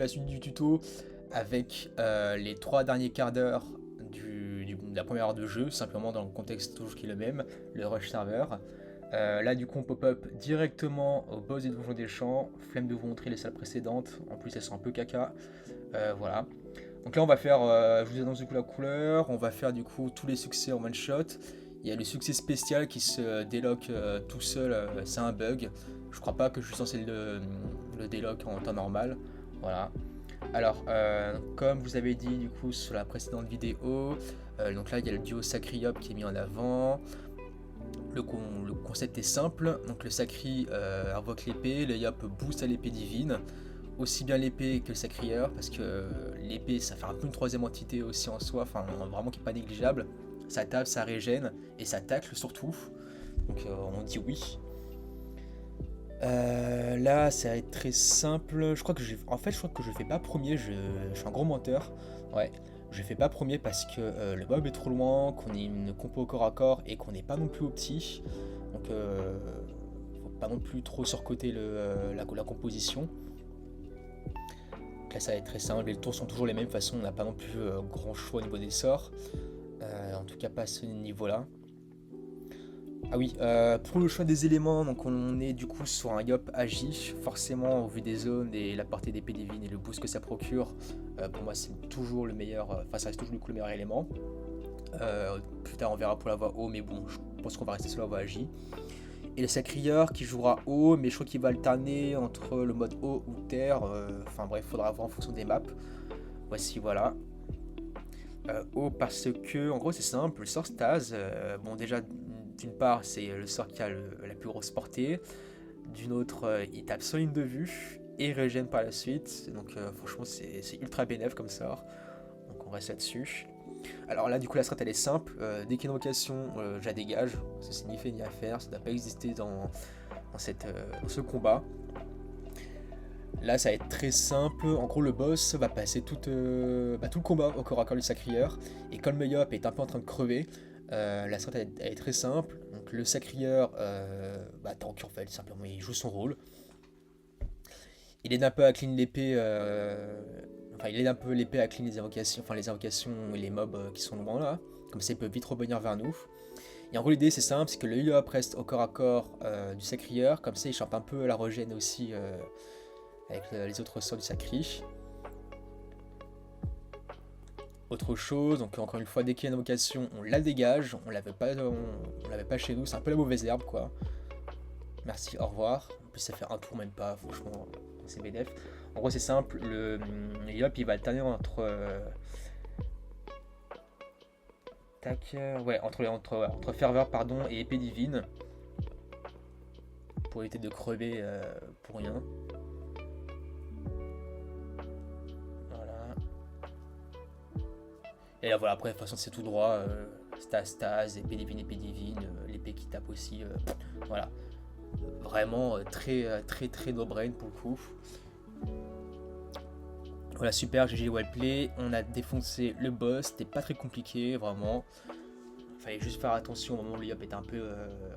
la suite du tuto avec les 3 derniers quarts d'heure de la première heure de jeu, simplement dans le contexte toujours qui est le même, le rush serveur. Là du coup on pop-up directement au boss des donjons des champs, flemme de vous montrer les salles précédentes, en plus elles sont un peu caca, voilà. Donc là on va faire, je vous annonce du coup la couleur, on va faire du coup tous les succès en one shot. Il y a le succès spécial qui se déloque tout seul, c'est un bug. Je crois pas que je suis censé le déloque en temps normal, voilà. Alors, comme vous avez dit du coup sur la précédente vidéo, donc là il y a le duo Sacriop qui est mis en avant. Le concept est simple, donc le Sacri invoque l'épée, le Yop booste à l'épée divine, aussi bien l'épée que le Sacrieur, parce que l'épée ça fait un peu une troisième entité aussi en soi, enfin vraiment qui est pas négligeable. Ça tape, ça régène, et ça tacle surtout, donc on dit oui. Là, ça va être très simple. Je crois que je fais pas premier. Je suis un gros menteur. Ouais, je fais pas premier parce que le mob est trop loin, qu'on est une compo au corps à corps et qu'on n'est pas non plus au petit. Donc, faut pas non plus trop surcoter la composition. Donc là, ça va être très simple. Les tours sont toujours les mêmes. De toute façon, on n'a pas non plus grand choix au niveau des sorts. En tout cas, pas à ce niveau-là. Ah oui, pour le choix des éléments, donc on est du coup sur un Yop Agi, forcément au vu des zones et la portée d'épée divine et le boost que ça procure, pour moi c'est toujours le meilleur, enfin ça reste toujours du coup le meilleur élément. Plus tard on verra pour la voie haut, mais bon, je pense qu'on va rester sur la voie Agi. Et le Sacrieur qui jouera haut, mais je crois qu'il va alterner entre le mode eau ou terre, enfin bref, faudra voir en fonction des maps. Voici, voilà. Haut parce que, en gros c'est simple, le sort Stase, bon déjà d'une part c'est le sort qui a la plus grosse portée, d'une autre il tape sans ligne de vue et régène par la suite, donc franchement c'est ultra bénéf comme sort, donc on reste là-dessus. Alors là du coup la strat elle est simple, dès qu'il y a une invocation je la dégage, ça signifie ni à faire, ça ne doit pas exister dans dans ce combat. Là, ça va être très simple. En gros, le boss va passer tout le combat au corps à corps du Sacrieur. Et comme le Yop est un peu en train de crever, la strat elle est très simple. Donc, le Sacrieur, tank en fait, simplement, il joue son rôle. Il aide un peu à clean l'épée. Il aide un peu l'épée à clean les invocations et les mobs qui sont loin là. Comme ça, il peut vite revenir vers nous. Et en gros, l'idée c'est simple, c'est que le Yop reste au corps à corps du Sacrieur. Comme ça, il chope un peu la régène aussi. Avec les autres sorts du Sacri. Autre chose, donc encore une fois, dès qu'il y a une invocation, on la dégage, on l'avait pas chez nous, c'est un peu la mauvaise herbe quoi. Merci, au revoir. En plus ça fait un tour même pas, franchement, c'est BDF. En gros c'est simple, le Yop il va alterner entre entre ferveur pardon et épée divine. Pour éviter de crever pour rien. Et là voilà, après de toute façon c'est tout droit, Stase, épée divine, l'épée qui tape aussi, voilà. Vraiment très no brain pour le coup. Voilà super, GG Wellplay, on a défoncé le boss, c'était pas très compliqué vraiment. Fallait juste faire attention au moment où le Yop était un peu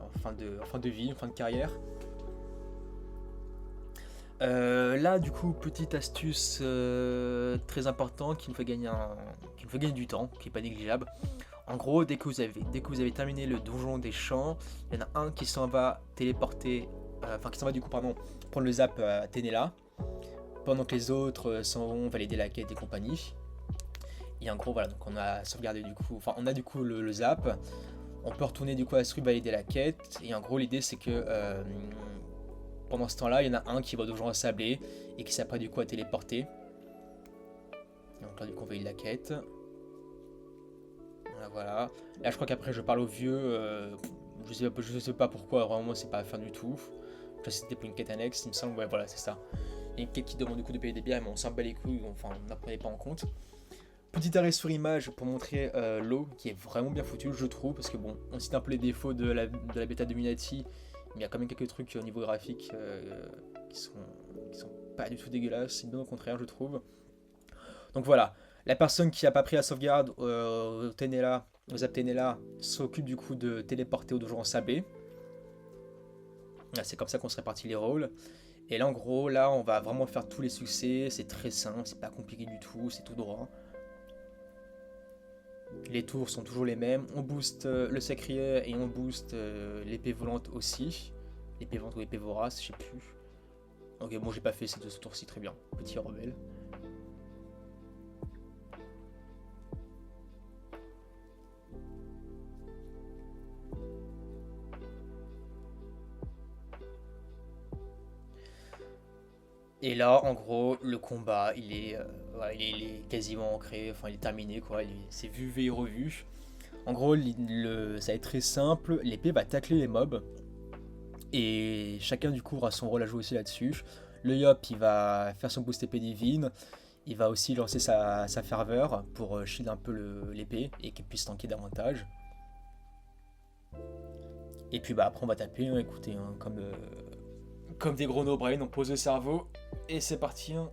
en fin de vie, en fin de carrière. Là du coup petite astuce très importante qui nous fait gagner du temps, qui est pas négligeable. En gros dès que vous avez terminé le donjon des champs, il y en a un qui s'en va téléporter, qui s'en va du coup pardon prendre le zap à Tenela, pendant que les autres s'en vont valider la quête et compagnie. Et en gros voilà, donc on a sauvegardé du coup, on a du coup le zap, on peut retourner du coup à Sru valider la quête, et en gros l'idée c'est que pendant ce temps-là, il y en a un qui va au donjon à sablé et qui s'apprête du coup à téléporter. Donc là, du coup, on valide la quête. Voilà. Là, je crois qu'après, je parle au vieux. Je sais pas pourquoi, vraiment, c'est pas à faire du tout. Là, c'était pour une quête annexe, il me semble. Ouais, voilà, c'est ça. Il y a une quête qui demande du coup de payer des bières, mais on s'en bat les couilles, enfin, on n'en prenait pas en compte. Petit arrêt sur image pour montrer l'eau qui est vraiment bien foutue, je trouve, parce que bon, on cite un peu les défauts de la bêta de Minati, mais il y a quand même quelques trucs au niveau graphique qui sont pas du tout dégueulasses, bien au contraire, je trouve. Donc voilà, la personne qui a pas pris la sauvegarde au Zap Tenela s'occupe du coup de téléporter au donjon sablé. C'est comme ça qu'on se répartit les rôles. Et là en gros, là on va vraiment faire tous les succès, c'est très simple, c'est pas compliqué du tout, c'est tout droit. Les tours sont toujours les mêmes, on booste le sacrier et on booste l'épée volante aussi. L'épée volante ou l'épée vorace, je sais plus. Ok, bon j'ai pas fait ce tour-ci, très bien, petit rebelle. Et là, en gros, le combat, voilà, il est quasiment ancré, enfin il est terminé quoi, c'est vu, et revu. En gros, ça va être très simple, l'épée va tacler les mobs, et chacun du coup aura son rôle à jouer aussi là-dessus. Le Yop, il va faire son boost épée divine, il va aussi lancer sa ferveur pour shield un peu l'épée, et qu'il puisse tanker davantage. Et puis bah après on va taper, hein, écoutez, hein, comme des gros no-brain, on pose le cerveau, et c'est parti. Hein.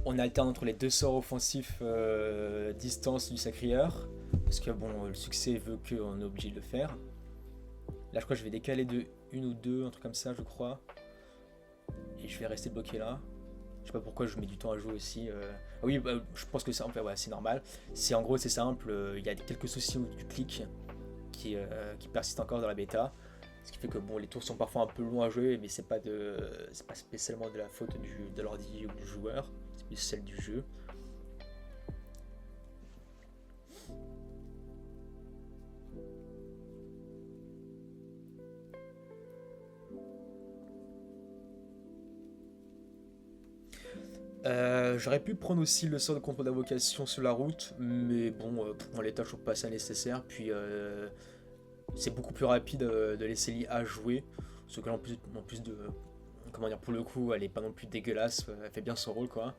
On alterne entre les deux sorts offensifs distance du sacrieur. Parce que bon, le succès veut qu'on est obligé de le faire. Là, je crois que je vais décaler de une ou deux, un truc comme ça, je crois. Et je vais rester bloqué là. Je sais pas pourquoi je mets du temps à jouer aussi. Ah oui, bah, je pense que ouais, c'est normal. En gros, c'est simple. Il y a quelques soucis du clic qui persistent encore dans la bêta. Ce qui fait que bon, les tours sont parfois un peu longs à jouer, mais c'est pas spécialement de la faute de l'ordi ou du joueur, c'est plus celle du jeu. J'aurais pu prendre aussi le sort de contrôle d'invocation sur la route, mais bon, en l'état, je trouve pas ça nécessaire. Puis c'est beaucoup plus rapide de laisser l'IA jouer. Ce que en plus de. Comment dire, pour le coup, elle est pas non plus dégueulasse, elle fait bien son rôle quoi.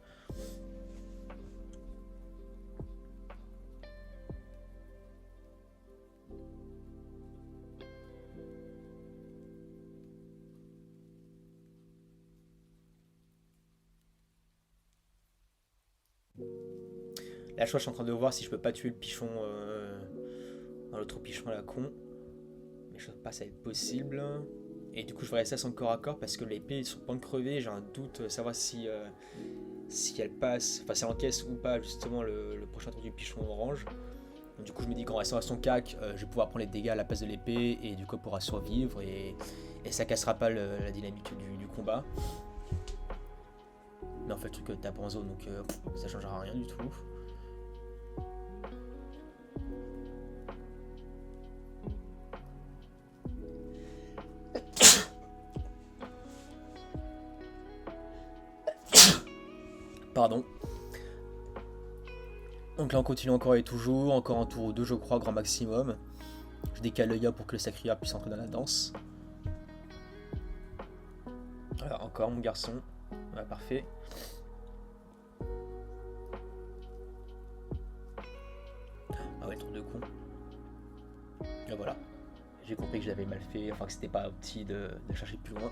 Là, je suis en train de voir si je peux pas tuer le pichon, l'autre pichon à la con. Mais je sais pas, ça va être possible. Et du coup, je vais rester à son corps à corps parce que l'épée est sur le point de crever. J'ai un doute, savoir si elle passe, enfin si elle encaisse ou pas justement le prochain tour du pichon orange. Donc, du coup, je me dis qu'en restant à son cac, je vais pouvoir prendre les dégâts à la place de l'épée et du coup, elle pourra survivre et ça cassera pas la dynamique du combat. Mais en fait, le truc tape en zone donc ça changera rien du tout. Pardon. Donc là on continue encore et toujours, encore un tour ou deux je crois, grand maximum. Je décale le ya pour que le sacrière puisse entrer dans la danse. Voilà, encore mon garçon. Voilà, parfait. Ah ouais, tour de con. Et voilà. J'ai compris que je l'avais mal fait, enfin que c'était pas petit de chercher plus loin.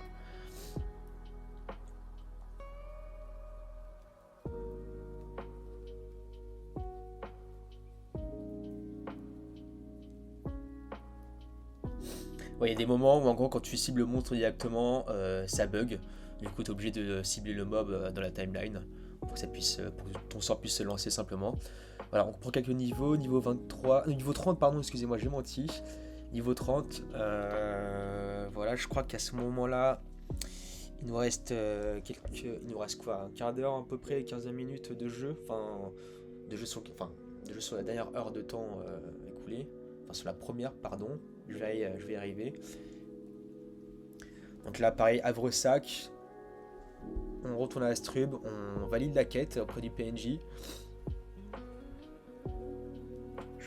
Ouais, il y a des moments où en gros quand tu cibles le monstre directement, ça bug. Du coup tu es obligé de cibler le mob dans la timeline pour que ton sort puisse se lancer simplement. Voilà, on prend quelques niveaux, niveau 23, niveau 30 pardon, excusez-moi, j'ai menti. Niveau 30, voilà, je crois qu'à ce moment-là, il nous reste il nous reste quoi, un quart d'heure à peu près, 15 minutes de jeu, de jeu sur la dernière heure de temps écoulée, enfin sur la première, pardon, je vais y arriver. Donc là, pareil, Havresac, on retourne à Astrub, on valide la quête auprès du PNJ.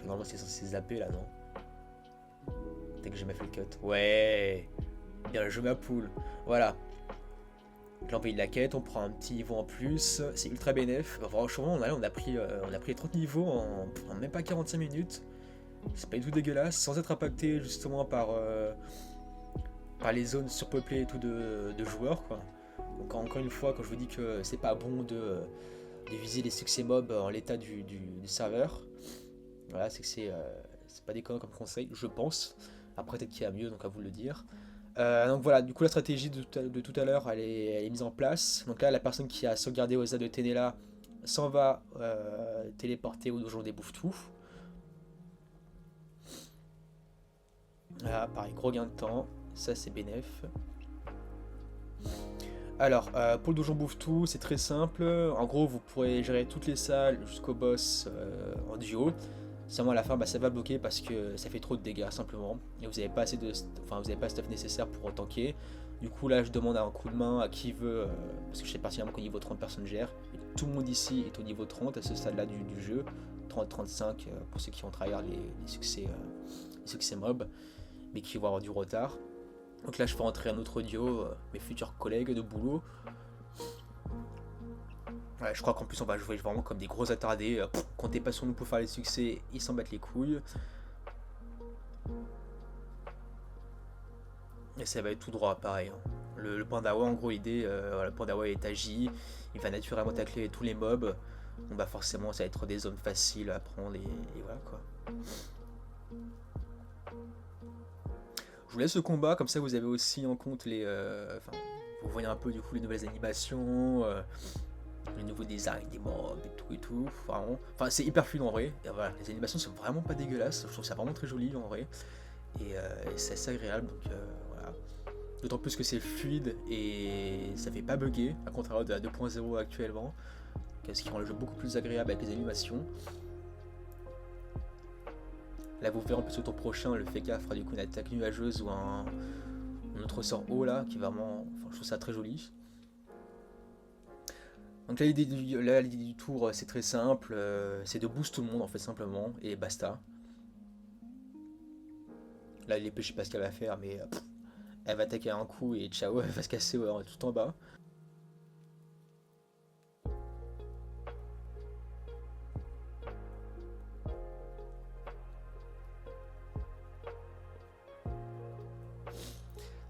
Normalement, c'est censé zapper là, non? Dès que j'ai jamais fait le cut. Ouais, bien joué ma poule. Voilà. Là, on valide la quête, on prend un petit niveau en plus. C'est ultra bénéf. Franchement, on a pris les 30 niveaux en même pas 45 minutes. C'est pas du tout dégueulasse, sans être impacté justement par les zones surpeuplées et tout de joueurs quoi. Donc encore une fois, quand je vous dis que c'est pas bon de viser les succès mobs en l'état du serveur, voilà, c'est que c'est pas déconnant comme conseil, je pense. Après peut-être qu'il y a mieux, donc à vous de le dire. Donc voilà, du coup la stratégie de tout à l'heure elle est mise en place. Donc là la personne qui a sauvegardé Osa de Tenela s'en va téléporter au donjon des Bouffetous. Là pareil, gros gain de temps, ça c'est bénef. Alors pour le donjon Bouffetou c'est très simple, en gros vous pourrez gérer toutes les salles jusqu'au boss en duo. Seulement à la fin ça va bloquer parce que ça fait trop de dégâts simplement. Et vous n'avez pas assez de. Enfin vous n'avez pas le stuff nécessaire pour tanker. Du coup là je demande un coup de main à qui veut. Parce que je sais particulièrement qu'au niveau 30 personnes gèrent. Et tout le monde ici est au niveau 30 à ce stade là du jeu. 30-35 pour ceux qui ont tryhard les succès mob. Mais qui vont avoir du retard. Donc là je fais rentrer un autre duo, mes futurs collègues de boulot. Ouais, je crois qu'en plus on va jouer vraiment comme des gros attardés. Comptez pas sur nous pour faire les succès, ils s'en battent les couilles. Et ça va être tout droit, pareil. Hein. Le Pandawa, en gros, l'idée, le Pandawa est agi, il va naturellement tacler tous les mobs. Donc bah forcément, ça va être des zones faciles à prendre et voilà quoi. Je vous laisse le combat, comme ça vous avez aussi en compte les... Enfin, vous voyez un peu du coup les nouvelles animations, le nouveau design des mobs et tout, vraiment. Enfin, c'est hyper fluide en vrai. Et voilà, les animations sont vraiment pas dégueulasses. Je trouve ça vraiment très joli en vrai. Et c'est assez agréable. Donc voilà. D'autant plus que c'est fluide et ça fait pas bugger, à contrario de la 2.0 actuellement. Ce qui rend le jeu beaucoup plus agréable avec les animations. Là, vous verrez en plus au tour prochain, le Feka fera du coup une attaque nuageuse ou un autre sort haut là, qui est vraiment. Enfin, je trouve ça très joli. Donc là l'idée du tour c'est très simple, c'est de boost tout le monde en fait simplement et basta. Là l'épée je sais pas ce qu'elle va faire mais elle va attaquer un coup et ciao, elle va se casser tout en bas.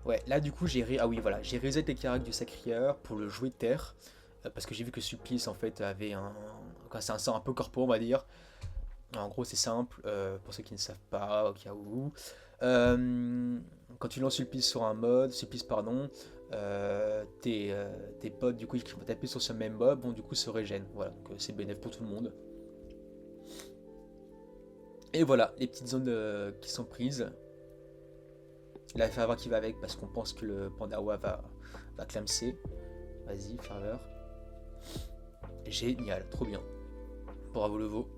Ouais là du coup ah oui voilà, j'ai reset les caractères du Sacrieur pour le jouet de terre. Parce que j'ai vu que Supplice en fait avait un. C'est un sort un peu corpo on va dire. En gros, c'est simple, pour ceux qui ne savent pas, au cas où. Quand tu lances Sulpice sur un mode, Sulpice pardon, tes potes du coup qui vont taper sur ce même mob vont du coup se régènent. Voilà, donc c'est bénéfique pour tout le monde. Et voilà, les petites zones qui sont prises. La ferveur qui va avec parce qu'on pense que le Pandawa va clamser. Vas-y, ferveur. Génial, trop bien. Bravo le veau.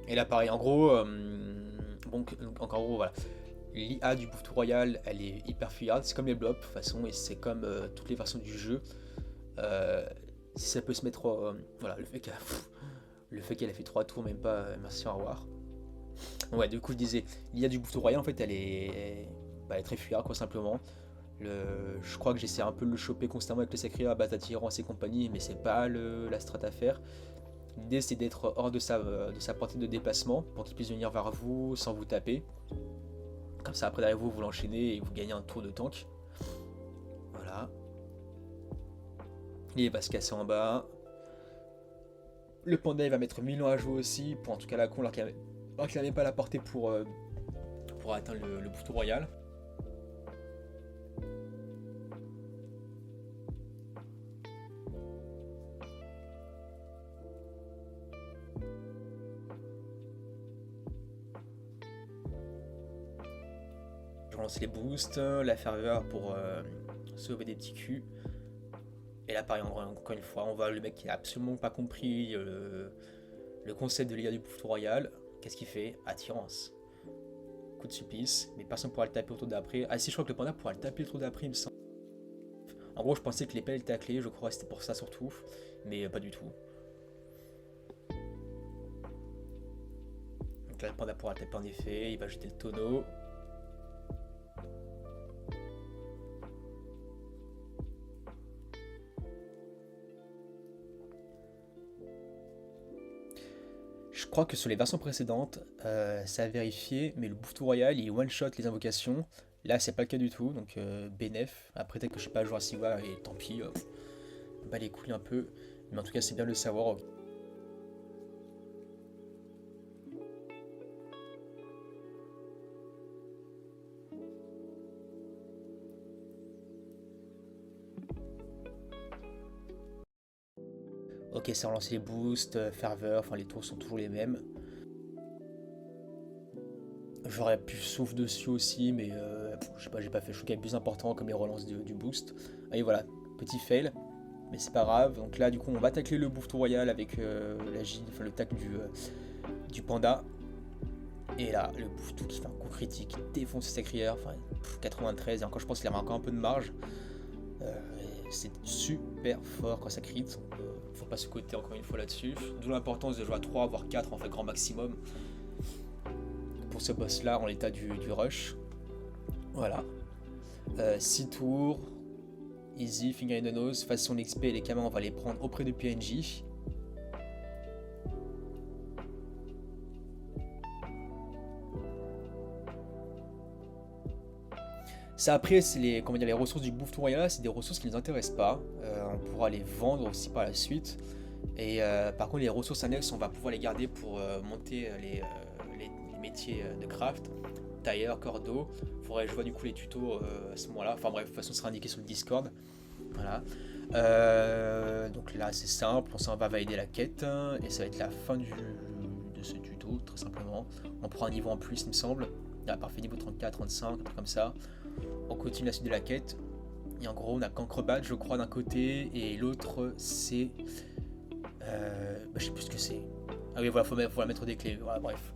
Et là pareil, en gros, donc en gros voilà, l'IA du Bouffetou Royal, elle est hyper fuyarde, c'est comme les blobs de toute façon, et c'est comme toutes les versions du jeu. Si ça peut se mettre, voilà, le fait qu'elle a fait 3 tours, même pas, merci au revoir. Ouais, du coup je disais, l'IA du Bouffetou Royal en fait elle est très fuyarde quoi simplement. Je crois que j'essaie un peu de le choper constamment avec le Sacria, Batatyran et ses compagnies, mais c'est pas la strat à faire. L'idée c'est d'être hors de sa portée de déplacement pour qu'il puisse venir vers vous sans vous taper. Comme ça après derrière vous, vous l'enchaînez et vous gagnez un tour de tank. Voilà. Il va se casser en bas. Le panda il va mettre 1000 ans à jouer aussi, pour en tout cas la con, alors qu'il n'avait pas la portée pour atteindre le Bouffetou Royal. Je lance les boosts, la ferveur pour sauver des petits culs. Et là pareil encore une fois, on voit le mec qui n'a absolument pas compris le concept de l'IA du Bouffetou Royal. Qu'est-ce qu'il fait? Attirance. Coup de supplice, mais personne ne pourra le taper au tour d'après. Ah si, je crois que le panda pourra le taper le tour d'après, il me semble. En gros, je pensais que l'épée elle taclait, je crois que c'était pour ça surtout, mais pas du tout. Donc là, le panda pourra le taper en effet, il va jeter le tonneau. Je crois que sur les versions précédentes, ça a vérifié, mais le Bouffetou Royal il one-shot les invocations. Là, c'est pas le cas du tout, donc bénef. Après, peut-être que je sais pas jouer à Siwa et tant pis, bah les couilles un peu. Mais en tout cas, c'est bien de le savoir. Ok, ça relance les boosts, ferveur, enfin les tours sont toujours les mêmes. J'aurais pu souffle dessus aussi, mais je sais pas, j'ai pas fait. Je trouve qu'il y a plus important comme les relances du boost. Et voilà, petit fail, mais c'est pas grave. Donc là, du coup, on va tacler le Bouffetou Royal avec enfin, le tac du panda. Et là, le Bouffetou qui fait un coup critique, qui défonce ses crières, enfin 93, et encore je pense qu'il a encore un peu de marge. Euh, c'est super fort quand ça crit, faut pas se coter encore une fois là-dessus. D'où l'importance de jouer à 3 voire 4 en fait grand maximum pour ce boss là en l'état du rush. Voilà. 6 tours, easy, finger in the nose, façon l'XP et les kamas on va les prendre auprès de PNJ. Ça après, c'est les ressources du Bouffetou Royal, c'est des ressources qui ne nous intéressent pas. On pourra les vendre aussi par la suite. Et par contre, les ressources annexes, on va pouvoir les garder pour monter les métiers de craft. Tailleur, cordeau. Faudrait que je vois du coup les tutos à ce moment-là. Enfin bref, de toute façon, ce sera indiqué sur le Discord. Voilà. Donc là, c'est simple. On va valider la quête. Et ça va être la fin de ce tuto, très simplement. On prend un niveau en plus, il me semble. Ah, parfait, niveau 34, 35, un truc comme ça. On continue la suite de la quête. Et en gros, on a Cancrebat, je crois, d'un côté. Et l'autre, c'est. Je sais plus ce que c'est. Ah oui, voilà, faut la mettre des clés. Voilà, bref.